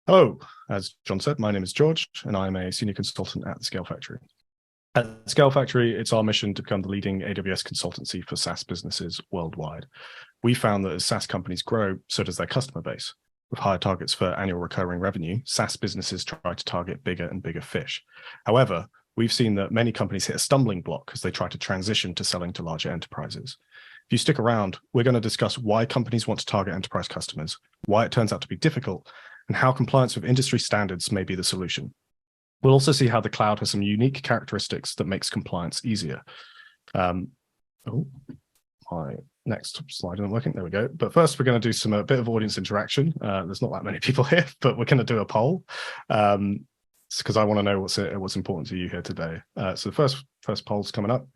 Hello, as John said, my name is George, and I'm a senior consultant at the Scale Factory. At Scale Factory, it's our mission to become the leading AWS consultancy for SaaS businesses worldwide. We found that as SaaS companies grow, so does their customer base. With higher targets for annual recurring revenue, SaaS businesses try to target bigger and bigger fish. However, we've seen that many companies hit a stumbling block as they try to transition to selling to larger enterprises. If you stick around, we're going to discuss why companies want to target enterprise customers, why it turns out to be difficult, and how compliance with industry standards may be the solution. We'll also see how the cloud has some unique characteristics that makes compliance easier. My next slide isn't working. There we go. But first, we're going to do a bit of audience interaction. There's not that many people here, but we're going to do a poll because I want to know what's important to you here today. So the first poll's coming up.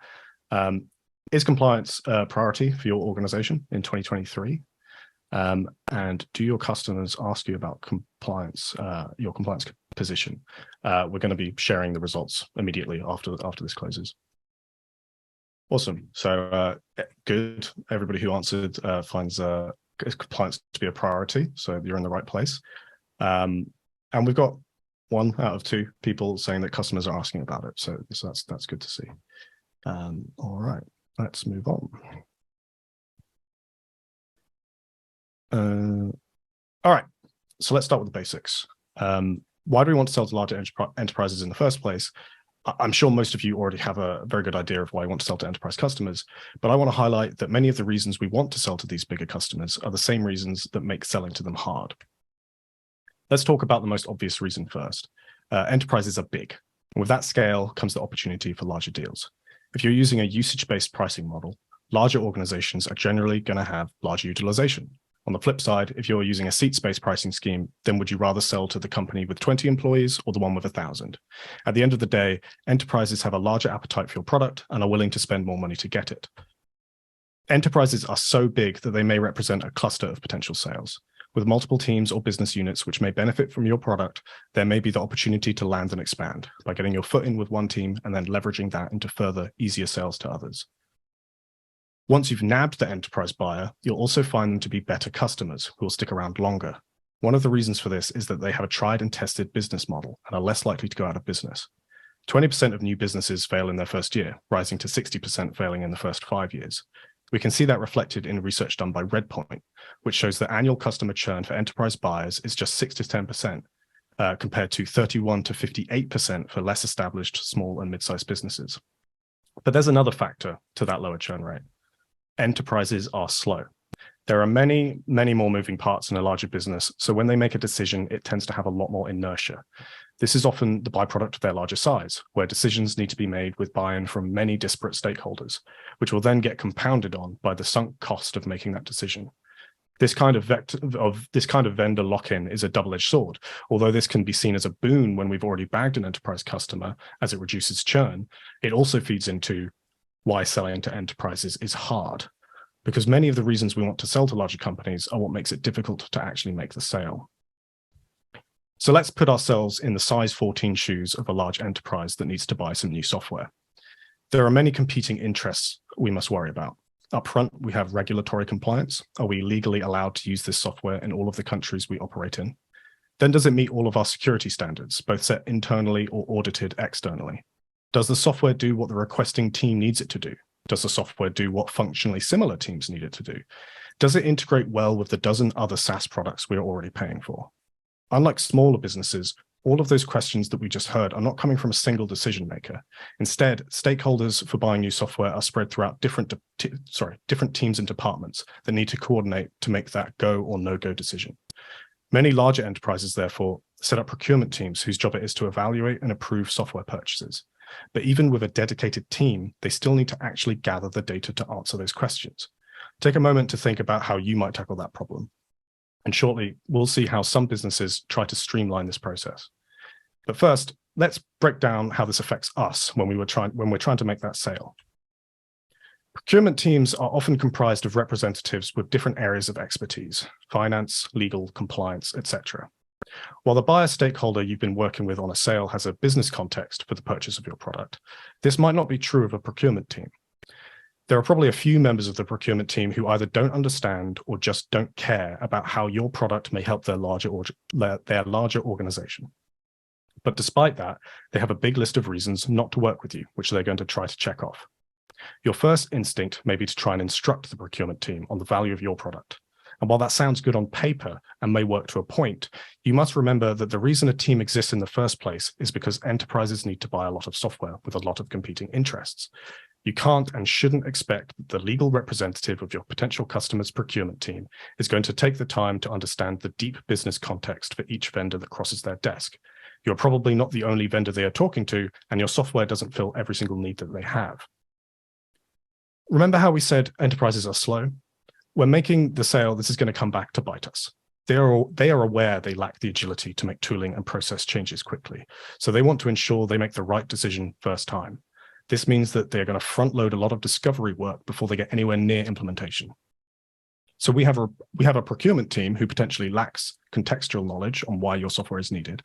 Is compliance a priority for your organization in 2023? And do your customers ask you about compliance, your compliance position? We're going to be sharing the results immediately after this closes. Awesome. So good. Everybody who answered finds compliance to be a priority. So you're in the right place. And we've got 1 out of 2 people saying that customers are asking about it. So that's good to see. All right, let's move on. All right, so let's start with the basics. Why do we want to sell to larger enterprises in the first place? I'm sure most of you already have a very good idea of why you want to sell to enterprise customers, but I want to highlight that many of the reasons we want to sell to these bigger customers are the same reasons that make selling to them hard. Let's talk about the most obvious reason first. Enterprises are big, and with that scale comes the opportunity for larger deals. If you're using a usage-based pricing model, larger organizations are generally going to have larger utilization. On the flip side, if you're using a seats-based pricing scheme, then would you rather sell to the company with 20 employees or the one with 1,000? At the end of the day, enterprises have a larger appetite for your product and are willing to spend more money to get it. Enterprises are so big that they may represent a cluster of potential sales. With multiple teams or business units which may benefit from your product, there may be the opportunity to land and expand by getting your foot in with one team and then leveraging that into further, easier sales to others. Once you've nabbed the enterprise buyer, you'll also find them to be better customers who will stick around longer. One of the reasons for this is that they have a tried and tested business model and are less likely to go out of business. 20% of new businesses fail in their first year, rising to 60% failing in the first 5 years. We can see that reflected in research done by Redpoint, which shows that annual customer churn for enterprise buyers is just 6 to 10%, compared to 31 to 58% for less established small and mid-sized businesses. But there's another factor to that lower churn rate. Enterprises are slow. There are many, many more moving parts in a larger business, so when they make a decision, it tends to have a lot more inertia. This is often the byproduct of their larger size, where decisions need to be made with buy-in from many disparate stakeholders, which will then get compounded on by the sunk cost of making that decision. This kind of vendor lock-in is a double-edged sword. Although this can be seen as a boon when we've already bagged an enterprise customer, as it reduces churn, it also feeds into why selling to enterprises is hard, because many of the reasons we want to sell to larger companies are what makes it difficult to actually make the sale. So let's put ourselves in the size 14 shoes of a large enterprise that needs to buy some new software. There are many competing interests we must worry about. Up front, we have regulatory compliance. Are we legally allowed to use this software in all of the countries we operate in? Then does it meet all of our security standards, both set internally or audited externally? Does the software do what the requesting team needs it to do? Does the software do what functionally similar teams need it to do? Does it integrate well with the dozen other SaaS products we are already paying for? Unlike smaller businesses, all of those questions that we just heard are not coming from a single decision maker. Instead, stakeholders for buying new software are spread throughout different teams and departments that need to coordinate to make that go or no-go decision. Many larger enterprises, therefore, set up procurement teams whose job it is to evaluate and approve software purchases. But even with a dedicated team, they still need to actually gather the data to answer those questions. Take a moment to think about how you might tackle that problem. And shortly, we'll see how some businesses try to streamline this process. But first, let's break down how this affects us when we're trying to make that sale. Procurement teams are often comprised of representatives with different areas of expertise: finance, legal, compliance, etc. While the buyer stakeholder you've been working with on a sale has a business context for the purchase of your product, this might not be true of a procurement team. There are probably a few members of the procurement team who either don't understand or just don't care about how your product may help their larger organization. But despite that, they have a big list of reasons not to work with you, which they're going to try to check off. Your first instinct may be to try and instruct the procurement team on the value of your product. And while that sounds good on paper and may work to a point, you must remember that the reason a team exists in the first place is because enterprises need to buy a lot of software with a lot of competing interests. You can't and shouldn't expect that the legal representative of your potential customer's procurement team is going to take the time to understand the deep business context for each vendor that crosses their desk. You're probably not the only vendor they are talking to, and your software doesn't fill every single need that they have. Remember how we said enterprises are slow? When making the sale, this is going to come back to bite us. They are aware they lack the agility to make tooling and process changes quickly, so they want to ensure they make the right decision first time. This means that they're going to front load a lot of discovery work before they get anywhere near implementation. So we have a procurement team who potentially lacks contextual knowledge on why your software is needed,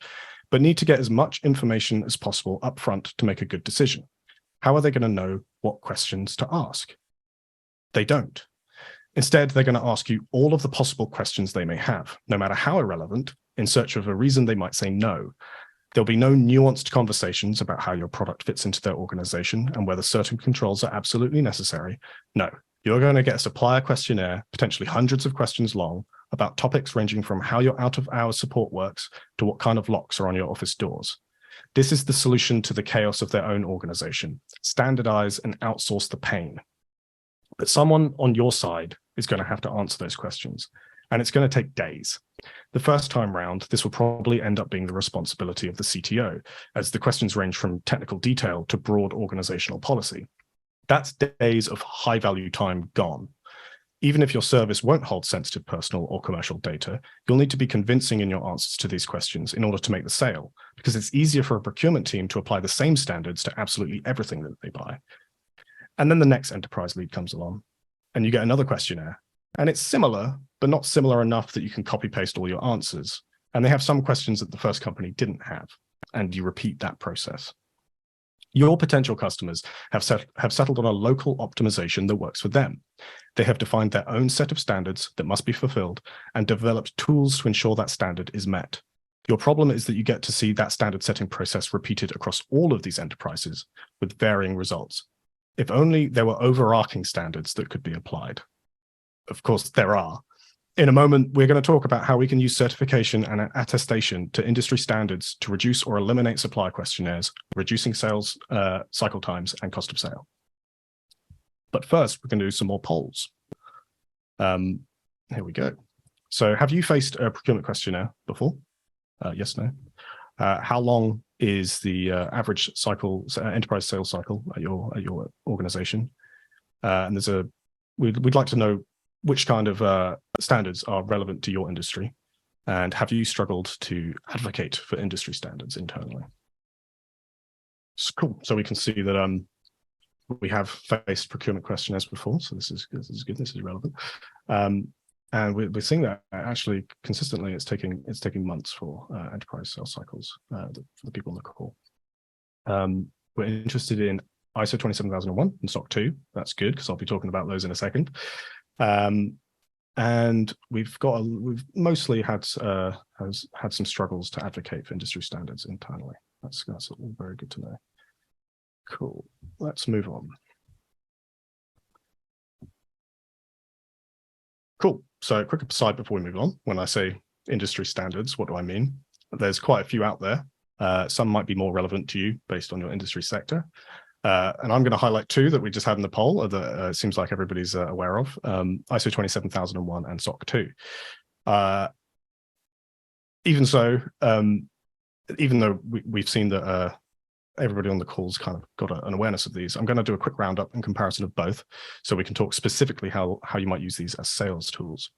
but need to get as much information as possible upfront to make a good decision. How are they going to know what questions to ask? They don't. Instead, they're going to ask you all of the possible questions they may have, no matter how irrelevant, in search of a reason they might say no. There'll be no nuanced conversations about how your product fits into their organization and whether certain controls are absolutely necessary. No, you're going to get a supplier questionnaire, potentially hundreds of questions long, about topics ranging from how your out-of-hours support works to what kind of locks are on your office doors. This is the solution to the chaos of their own organization. Standardize and outsource the pain. But someone on your side is going to have to answer those questions, and it's going to take days. The first time round, this will probably end up being the responsibility of the CTO, as the questions range from technical detail to broad organizational policy. That's days of high-value time gone. Even if your service won't hold sensitive personal or commercial data, you'll need to be convincing in your answers to these questions in order to make the sale, because it's easier for a procurement team to apply the same standards to absolutely everything that they buy. And then the next enterprise lead comes along, and you get another questionnaire. And it's similar, but not similar enough that you can copy paste all your answers. And they have some questions that the first company didn't have, and you repeat that process. Your potential customers have settled on a local optimization that works for them. They have defined their own set of standards that must be fulfilled and developed tools to ensure that standard is met. Your problem is that you get to see that standard setting process repeated across all of these enterprises with varying results. If only there were overarching standards that could be applied. Of course, there are. In a moment, we're going to talk about how we can use certification and attestation to industry standards to reduce or eliminate supply questionnaires, reducing sales cycle times and cost of sale. But first, we're going to do some more polls. Here we go. So have you faced a procurement questionnaire before? Yes, no. How long is the average cycle, enterprise sales cycle at your organization? And we'd like to know which kind of standards are relevant to your industry, and have you struggled to advocate for industry standards internally? It's cool. So we can see that we have faced procurement questionnaires before, so this is good. This is relevant, and we're seeing that actually consistently. It's taking months for enterprise sales cycles for the people on the call. We're interested in ISO 27001 and SOC 2. That's good because I'll be talking about those in a second. And we've mostly had some struggles to advocate for industry standards internally. That's all very good to know. Cool. Let's move on. Cool. So a quick aside before we move on. When I say industry standards, what do I mean? There's quite a few out there. Some might be more relevant to you based on your industry sector. And I'm going to highlight two that we just had in the poll that it seems like everybody's aware of, ISO 27001 and SOC 2. Even so, even though we've seen that everybody on the call's kind of got an awareness of these, I'm going to do a quick roundup and comparison of both so we can talk specifically how you might use these as sales tools.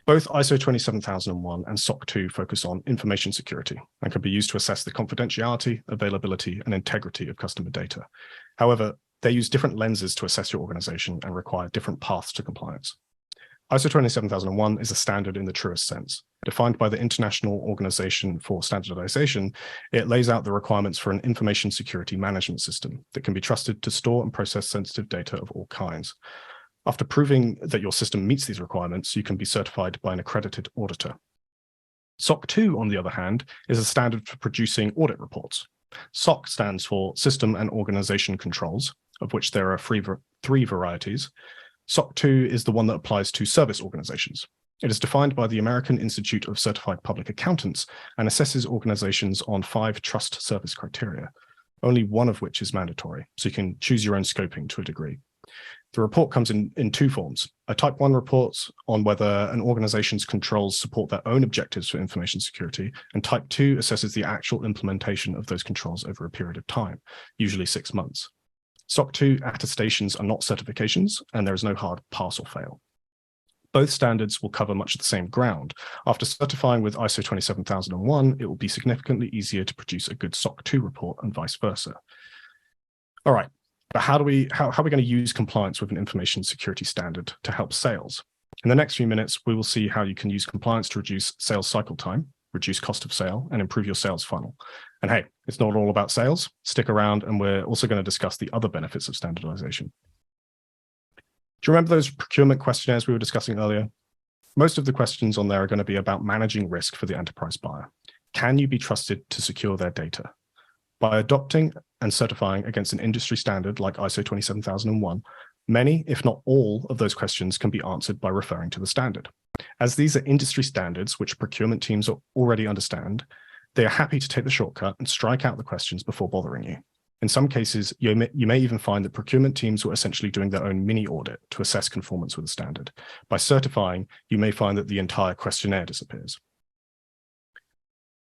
Both ISO 27001 and SOC 2 focus on information security and can be used to assess the confidentiality, availability, and integrity of customer data. However, they use different lenses to assess your organization and require different paths to compliance. ISO 27001 is a standard in the truest sense. Defined by the International Organization for Standardization, it lays out the requirements for an information security management system that can be trusted to store and process sensitive data of all kinds. After proving that your system meets these requirements, you can be certified by an accredited auditor. SOC 2, on the other hand, is a standard for producing audit reports. SOC stands for System and Organization Controls, of which there are three varieties. SOC 2 is the one that applies to service organizations. It is defined by the American Institute of Certified Public Accountants and assesses organizations on 5 trust service criteria, only one of which is mandatory, so you can choose your own scoping to a degree. The report comes in 2 forms. A Type 1 report on whether an organization's controls support their own objectives for information security, and Type 2 assesses the actual implementation of those controls over a period of time, usually 6 months. SOC 2 attestations are not certifications, and there is no hard pass or fail. Both standards will cover much of the same ground. After certifying with ISO 27001, it will be significantly easier to produce a good SOC 2 report and vice versa. All right, but how are we going to use compliance with an information security standard to help sales? In the next few minutes, we will see how you can use compliance to reduce sales cycle time, reduce cost of sale, and improve your sales funnel. And hey, it's not all about sales. Stick around, and we're also going to discuss the other benefits of standardization. Do you remember those procurement questionnaires we were discussing earlier? Most of the questions on there are going to be about managing risk for the enterprise buyer. Can you be trusted to secure their data? By adopting and certifying against an industry standard like ISO 27001, many, if not all, of those questions can be answered by referring to the standard. As these are industry standards which procurement teams already understand, they are happy to take the shortcut and strike out the questions before bothering you. In some cases, you may even find that procurement teams were essentially doing their own mini audit to assess conformance with the standard. By certifying, you may find that the entire questionnaire disappears.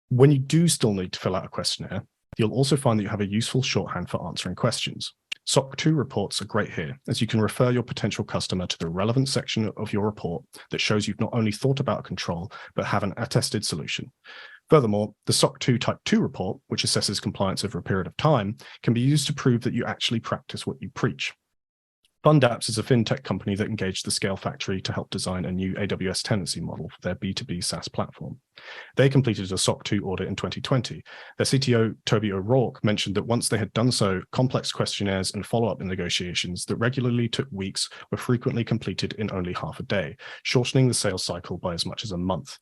When you do still need to fill out a questionnaire, you'll also find that you have a useful shorthand for answering questions. SOC 2 reports are great here, as you can refer your potential customer to the relevant section of your report that shows you've not only thought about a control, but have an attested solution. Furthermore, the SOC 2 Type 2 report, which assesses compliance over a period of time, can be used to prove that you actually practice what you preach. Fundapps is a fintech company that engaged the Scale Factory to help design a new AWS tenancy model for their B2B SaaS platform. They completed a SOC 2 audit in 2020. Their CTO, Toby O'Rourke, mentioned that once they had done so, complex questionnaires and follow-up negotiations that regularly took weeks were frequently completed in only half a day, shortening the sales cycle by as much as a month.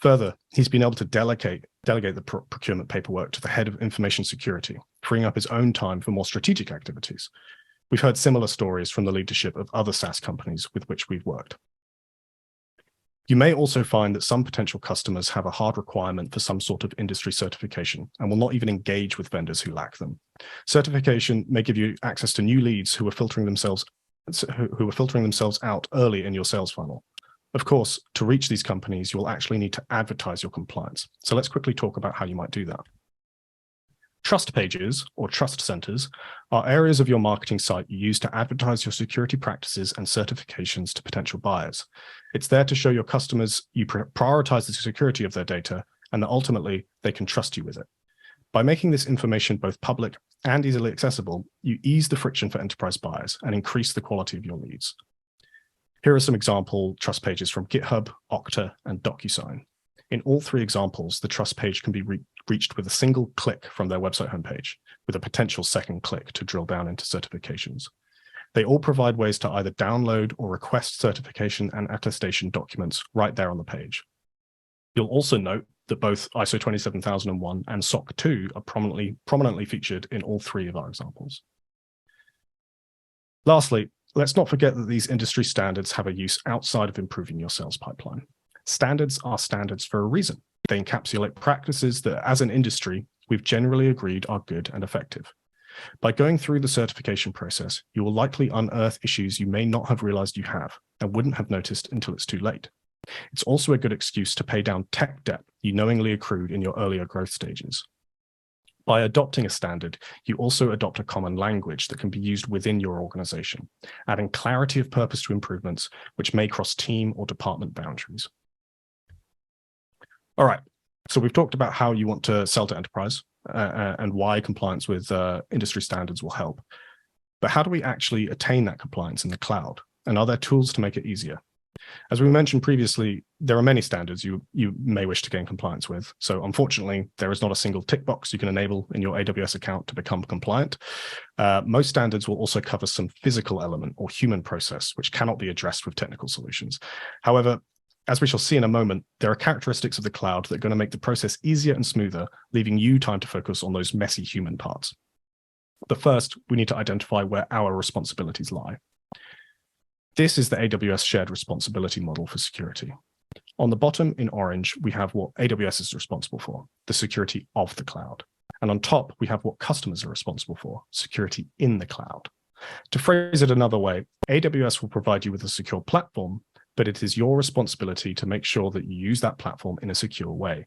Further, he's been able to delegate the procurement paperwork to the head of information security, freeing up his own time for more strategic activities. We've heard similar stories from the leadership of other SaaS companies with which we've worked. You may also find that some potential customers have a hard requirement for some sort of industry certification and will not even engage with vendors who lack them. Certification may give you access to new leads who are filtering themselves out early in your sales funnel. Of course, to reach these companies, you will actually need to advertise your compliance. So let's quickly talk about how you might do that. Trust pages, or trust centers, are areas of your marketing site you use to advertise your security practices and certifications to potential buyers. It's there to show your customers you prioritize the security of their data and that ultimately they can trust you with it. By making this information both public and easily accessible, you ease the friction for enterprise buyers and increase the quality of your leads. Here are some example trust pages from GitHub, Okta, and DocuSign. In all 3 examples, the trust page can be reached with a single click from their website homepage, with a potential second click to drill down into certifications. They all provide ways to either download or request certification and attestation documents right there on the page. You'll also note that both ISO 27001 and SOC 2 are prominently featured in all 3 of our examples. Lastly, let's not forget that these industry standards have a use outside of improving your sales pipeline. Standards are standards for a reason. They encapsulate practices that, as an industry, we've generally agreed are good and effective. By going through the certification process, you will likely unearth issues you may not have realized you have and wouldn't have noticed until it's too late. It's also a good excuse to pay down tech debt you knowingly accrued in your earlier growth stages. By adopting a standard, you also adopt a common language that can be used within your organization, adding clarity of purpose to improvements which may cross team or department boundaries. All right, so we've talked about how you want to sell to enterprise and why compliance with industry standards will help. But how do we actually attain that compliance in the cloud? And are there tools to make it easier? As we mentioned previously, there are many standards you may wish to gain compliance with. So unfortunately, there is not a single tick box you can enable in your AWS account to become compliant. Most standards will also cover some physical element or human process, which cannot be addressed with technical solutions. However, as we shall see in a moment, there are characteristics of the cloud that are going to make the process easier and smoother, leaving you time to focus on those messy human parts. But first, we need to identify where our responsibilities lie. This is the AWS shared responsibility model for security. On the bottom in orange, we have what AWS is responsible for, the security of the cloud. And on top, we have what customers are responsible for, security in the cloud. To phrase it another way, AWS will provide you with a secure platform, but it is your responsibility to make sure that you use that platform in a secure way.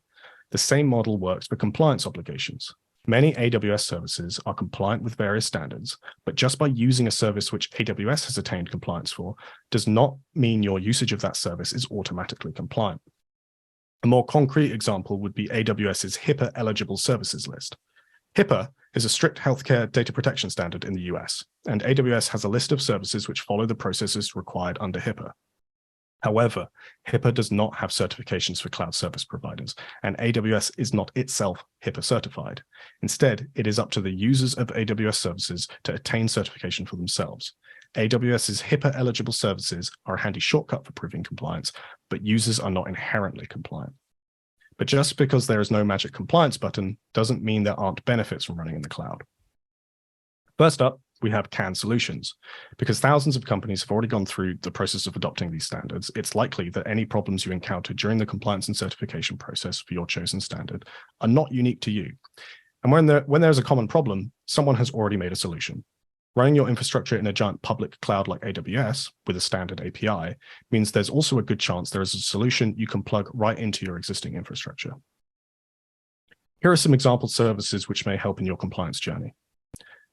The same model works for compliance obligations. Many AWS services are compliant with various standards, but just by using a service which AWS has attained compliance for does not mean your usage of that service is automatically compliant. A more concrete example would be AWS's HIPAA eligible services list. HIPAA is a strict healthcare data protection standard in the US, and AWS has a list of services which follow the processes required under HIPAA. However, HIPAA does not have certifications for cloud service providers, and AWS is not itself HIPAA certified. Instead, it is up to the users of AWS services to attain certification for themselves. AWS's HIPAA-eligible services are a handy shortcut for proving compliance, but users are not inherently compliant. But just because there is no magic compliance button doesn't mean there aren't benefits from running in the cloud. First up, we have canned solutions. Because thousands of companies have already gone through the process of adopting these standards, it's likely that any problems you encounter during the compliance and certification process for your chosen standard are not unique to you. And when there's a common problem, someone has already made a solution. Running your infrastructure in a giant public cloud like AWS with a standard API means there's also a good chance there is a solution you can plug right into your existing infrastructure. Here are some example services which may help in your compliance journey.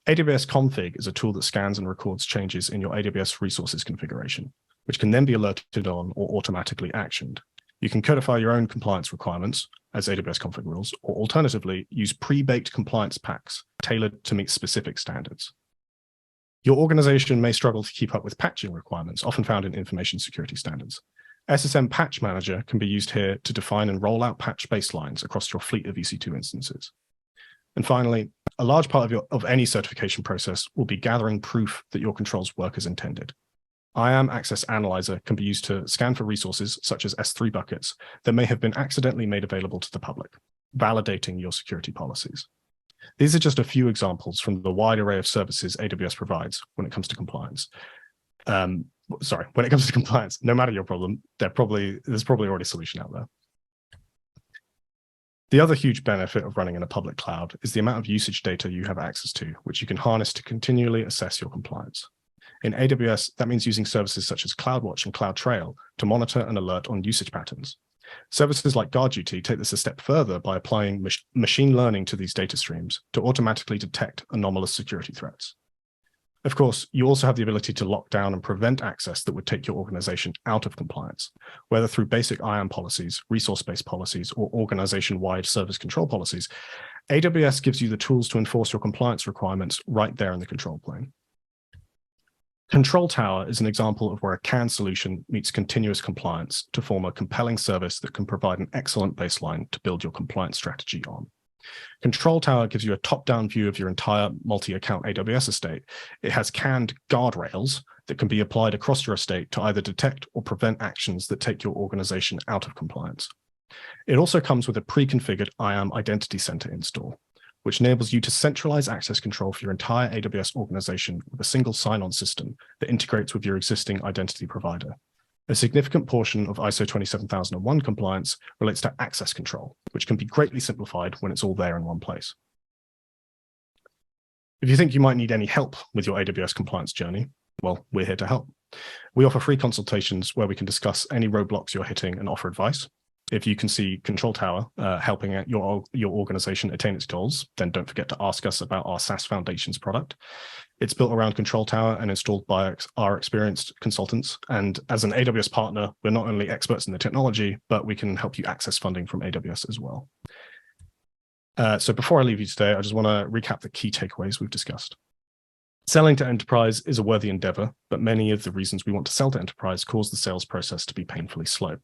AWS Config is a tool that scans and records changes in your AWS resources configuration, which can then be alerted on or automatically actioned. You can codify your own compliance requirements as AWS config rules, or alternatively, use pre-baked compliance packs tailored to meet specific standards. Your organization may struggle to keep up with patching requirements, often found in information security standards. SSM Patch Manager can be used here to define and roll out patch baselines across your fleet of EC2 instances. And finally, a large part of any certification process will be gathering proof that your controls work as intended. IAM Access Analyzer can be used to scan for resources such as S3 buckets that may have been accidentally made available to the public, validating your security policies. These are just a few examples from the wide array of services AWS provides when it comes to compliance. When it comes to compliance, no matter your problem, there's probably already a solution out there. The other huge benefit of running in a public cloud is the amount of usage data you have access to, which you can harness to continually assess your compliance. In AWS, that means using services such as CloudWatch and CloudTrail to monitor and alert on usage patterns. Services like GuardDuty take this a step further by applying machine learning to these data streams to automatically detect anomalous security threats. Of course, you also have the ability to lock down and prevent access that would take your organization out of compliance, whether through basic IAM policies, resource-based policies, or organization-wide service control policies. AWS gives you the tools to enforce your compliance requirements right there in the control plane. Control Tower is an example of where a canned solution meets continuous compliance to form a compelling service that can provide an excellent baseline to build your compliance strategy on. Control Tower gives you a top-down view of your entire multi-account AWS estate. It has canned guardrails that can be applied across your estate to either detect or prevent actions that take your organization out of compliance. It also comes with a pre-configured IAM Identity Center install, which enables you to centralize access control for your entire AWS organization with a single sign-on system that integrates with your existing identity provider. A significant portion of ISO 27001 compliance relates to access control, which can be greatly simplified when it's all there in one place. If you think you might need any help with your AWS compliance journey, well, we're here to help. We offer free consultations where we can discuss any roadblocks you're hitting and offer advice. If you can see Control Tower helping your organization attain its goals, then don't forget to ask us about our SaaS Foundations product. It's built around Control Tower and installed by our experienced consultants. And as an AWS partner, we're not only experts in the technology, but we can help you access funding from AWS as well. So before I leave you today, I just want to recap the key takeaways we've discussed. Selling to enterprise is a worthy endeavor, but many of the reasons we want to sell to enterprise cause the sales process to be painfully slow.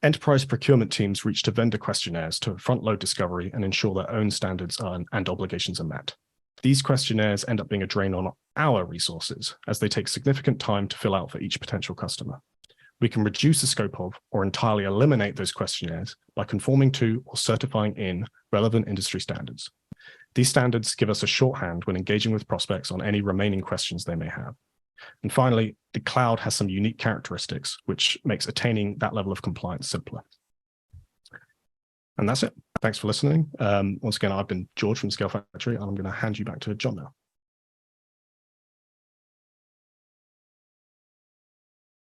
Enterprise procurement teams reach to vendor questionnaires to front-load discovery and ensure their own standards and obligations are met. These questionnaires end up being a drain on our resources, as they take significant time to fill out for each potential customer. We can reduce the scope of or entirely eliminate those questionnaires by conforming to or certifying in relevant industry standards. These standards give us a shorthand when engaging with prospects on any remaining questions they may have. And finally, the cloud has some unique characteristics which makes attaining that level of compliance simpler. And that's it. Thanks for listening. Once again, I've been George from Scale Factory, and I'm going to hand you back to John now.